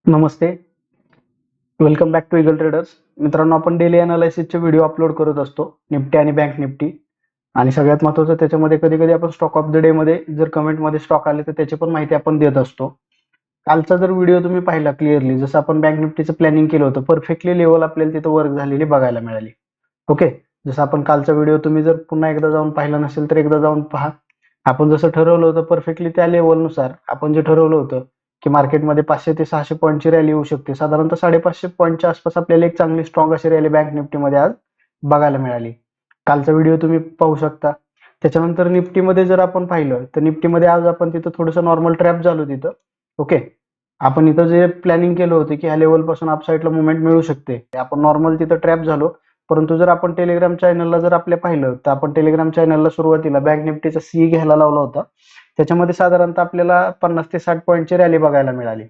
Namaste, welcome back to Eagle Traders. मित्रांनो, आपण daily अनालिसिसचे video upload करत असतो निफ्टी आणि बँक निफ्टी. आणि सगळ्यात महत्त्वाचं त्याच्यामध्ये कधी कधी आपण स्टॉक ऑफ द डे मध्ये जर कमेंटमध्ये स्टॉक आले तर त्याची पण माहिती आपण देत असतो. कालचा जर व्हिडिओ तुम्ही पाहिला क्लिअरली, जसं आपण बँक निफ्टीचं प्लॅनिंग केलं होतं, परफेक्टली लेवल आपल्याला तिथं वर्क झालेली बघायला मिळाली. ओके, जसं आपण कालचा व्हिडिओ तुम्ही जर पुन्हा एकदा जाऊन पाहिला नसेल तर एकदा जाऊन पहा. आपण जसं ठरवलं होतं परफेक्टली त्या लेवलनुसार आपण जे ठरवलं होतं की मार्केटमध्ये 500 ते 600 पॉईंटची रॅली येऊ शकते, साधारणतः 550 पॉईंटच्या आसपास आपल्याला एक चांगली स्ट्रॉंग अशी रॅली बँक निफ्टीमध्ये आज बघायला मिळाली. कालचा व्हिडिओ तुम्ही पाहू शकता. त्याच्यानंतर निफ्टीमध्ये जर आपण पाहिलं तर निफ्टीमध्ये आज आपण तिथं थोडंसं नॉर्मल ट्रॅप झालो तिथं. ओके, आपण इथं जे प्लॅनिंग केलं होतं की ह्या लेवल पासून अपसाईडला मुवमेंट मिळू शकते, आपण नॉर्मल तिथं ट्रॅप झालो. परंतु जर आपण टेलिग्राम चॅनलला जर आपल्या पाहिलं तर आपण टेलिग्राम चॅनलला सुरुवातीला बँक निफ्टीचा सी घ्यायला लावला होता. त्याच्यामध्ये साधारणतः आपल्याला 50 ते 60 पॉईंटची रॅली बघायला मिळाली.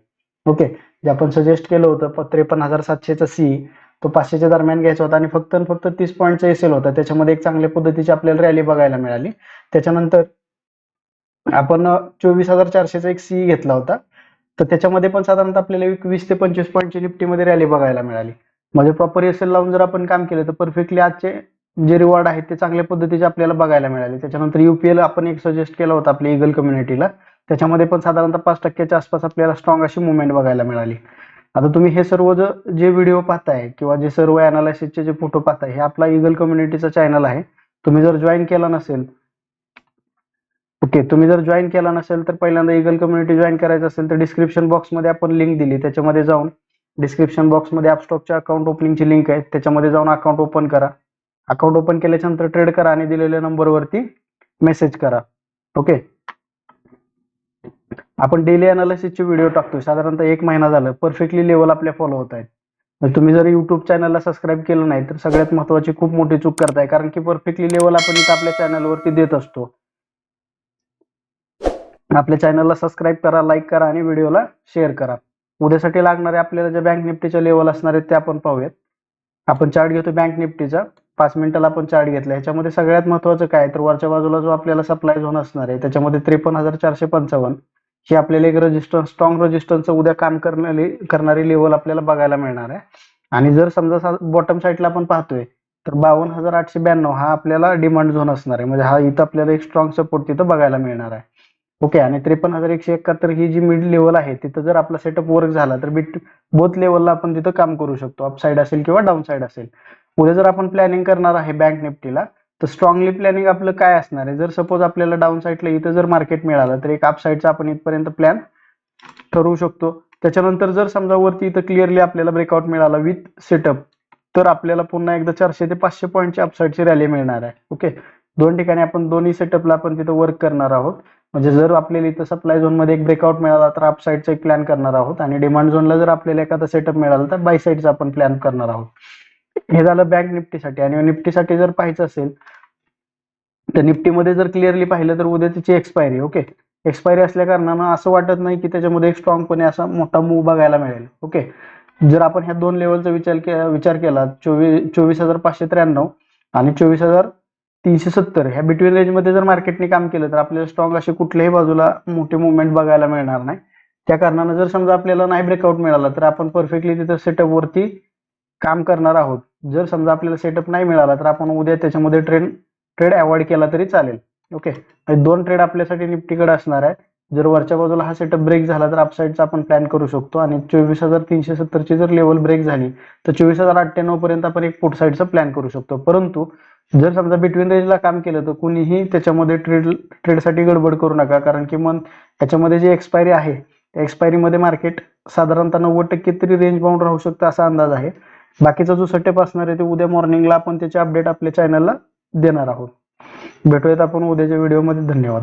ओके, जे आपण सजेस्ट केलं होतं 53,700चा सी तो 500च्या दरम्यान घ्यायचा होता आणि फक्त 30 पॉईंटचा एसेल होता. त्याच्यामध्ये एक चांगल्या पद्धतीची आपल्याला रॅली बघायला मिळाली. त्याच्यानंतर आपण 24,400चा एक सी घेतला होता, तर त्याच्यामध्ये पण साधारणतः आपल्याला 20 ते 25 पॉईंटची निफ्टीमध्ये रॅली बघायला मिळाली. म्हणजे प्रॉपर एसेल लावून जर आपण काम केलं तर परफेक्टली आजचे जे रिवॉर्ड आहेत ते चांगल्या पद्धतीचे आपल्याला बघायला मिळाले. त्याच्यानंतर युपीएल आपण एक सजेस्ट केला होता आपल्या ईगल कम्युनिटीला, त्याच्यामध्ये पण साधारणतः 5%च्या आसपास आपल्याला स्ट्रॉंग अशी मुवमेंट बघायला मिळाली. आता तुम्ही हे सर्व जे व्हिडिओ पाहताय किंवा जे सर्व अनालिसिसचे जे फोटो पाहताय, हे आपला ईगल कम्युनिटीचा चॅनल आहे. तुम्ही जर जॉईन केला नसेल, ओके, तुम्ही जर जॉईन केला नसेल तर पहिल्यांदा ईगल कम्युनिटी जॉईन करायचं असेल तर डिस्क्रिप्शन बॉक्समध्ये आपण लिंक दिली, त्याच्यामध्ये जाऊन डिस्क्रिप्शन बॉक्समध्ये अपस्टॉकच्या अकाउंट ओपनिंगची लिंक आहे, त्याच्यामध्ये जाऊन अकाउंट ओपन करा. अकाउंट ओपन केल्याच्या नंतर ट्रेड करा आणि दिलेल्या नंबरवरती मेसेज करा. ओके, आपण डेली अनालिसिसचे व्हिडिओ टाकतोय, साधारणतः 1 महिना झालं परफेक्टली लेवल आपल्या फॉलो होत आहेत. तुम्ही जर युट्यूब चॅनलला सबस्क्राईब केलं नाही तर सगळ्यात महत्त्वाची खूप मोठी चूक करताय, कारण की परफेक्टली लेवल आपण इथं आपल्या चॅनलवरती देत असतो. आपल्या चॅनलला सबस्क्राईब करा, लाईक करा आणि व्हिडिओला शेअर करा. उद्यासाठी लागणारे आपल्याला जे बँक निफ्टीच्या लेवल असणार आहेत ते आपण पाहूयात. आपण चार्ट घेतो बँक निफ्टीचा, 5 मिनिटाला आपण चार्ट घेतला. ह्याच्यामध्ये सगळ्यात महत्त्वाचं काय तर वरच्या बाजूला जो आपल्याला सप्लाय झोन असणार आहे त्याच्यामध्ये 53,455 ही आपल्याला एक रेजिस्टन्स, स्ट्रॉंग रेजिस्टन्सचं उद्या काम करणारी लेवल आपल्याला बघायला मिळणार आहे. आणि जर समजा बॉटम साईडला आपण पाहतोय तर 52,892 हा आपल्याला डिमांड झोन असणार आहे, म्हणजे हा इथं आपल्याला एक स्ट्रॉंग सपोर्ट तिथं बघायला मिळणार आहे. ओके, आणि 53,171 ही जी मिड लेवल आहे तिथं जर आपला सेटअप वर्क झाला तर बोथ लेवलला आपण तिथं काम करू शकतो, अपसाईड असेल किंवा डाऊन साईड असेल. उद्या जर आपण प्लॅनिंग करणार आहे बँक निफ्टीला तर स्ट्रॉंगली प्लॅनिंग आपलं काय असणार आहे, जर सपोज आपल्याला डाऊन साईडला इथं जर मार्केट मिळालं तर एक अप साईडचा आपण इथपर्यंत प्लॅन ठरवू शकतो. त्याच्यानंतर जर समजा वरती इथं क्लिअरली आपल्याला ब्रेकआउट मिळाला विथ सेटअप तर आपल्याला पुन्हा एकदा 400 ते 500 पॉईंटची अपसाईडची रॅली मिळणार आहे. ओके, दोन ठिकाणी आपण दोन्ही सेटअपला आपण तिथं वर्क करणार आहोत. म्हणजे जर आपल्याला इथं सप्लाय झोनमध्ये एक ब्रेकआउट मिळाला तर अप साईडचा एक प्लॅन करणार आहोत आणि डिमांड झोनला जर आपल्याला एखादा सेटअप मिळाला तर बाय साईडचा आपण प्लॅन करणार आहोत. हे झालं बँक निफ्टीसाठी. आणि निफ्टीसाठी जर पाहायचं असेल तर निफ्टीमध्ये जर क्लिअरली पाहिलं तर उद्या त्याची एक्सपायरी, ओके, एक्सपायरी असल्या कारणानं असं वाटत नाही की त्याच्यामध्ये एक स्ट्रॉंगपणे असा मोठा मूव बघायला मिळेल. ओके, जर आपण ह्या दोन लेवलचा विचार केला 24,593 आणि 24,370 ह्या बिटवीन रेंजमध्ये जर मार्केटने काम केलं तर आपल्याला स्ट्रॉंग असे कुठल्याही बाजूला मोठे मुवमेंट बघायला मिळणार नाही. त्या कारणानं जर समजा आपल्याला नाही ब्रेकआउट मिळाला तर आपण परफेक्टली तिथं सेटअप वरती काम करणार आहोत. जर समजा आपल्याला सेटअप नाही मिळाला तर आपण उद्या त्याच्यामध्ये ट्रेड अवॉइड केला तरी चालेल. ओके, दोन ट्रेड आपल्यासाठी निफ्टीकडे असणार आहे. जर वरच्या बाजूला हा सेटअप ब्रेक झाला तर अपसाईडचा आपण प्लॅन करू शकतो आणि 24,370 ची जर लेवल ब्रेक झाली तर 24,098 पर्यंत आपण एक पुट साईडचा प्लॅन करू शकतो. परंतु जर समजा बिटवीन रेंजला काम केलं तर कुणीही त्याच्यामध्ये ट्रेडसाठी गडबड करू नका, कारण की मग त्याच्यामध्ये जी एक्सपायरी आहे त्या एक्सपायरीमध्ये मार्केट साधारणतः 90% तरी रेंज बाउंड राहू शकतं असा अंदाज आहे. बाकीचा जो सेटअप असणार आहे ते उद्या मॉर्निंगला आपण त्याचे अपडेट आपल्या चॅनलला देणार आहोत. भेटूयात आपण उद्याच्या व्हिडिओमध्ये. धन्यवाद.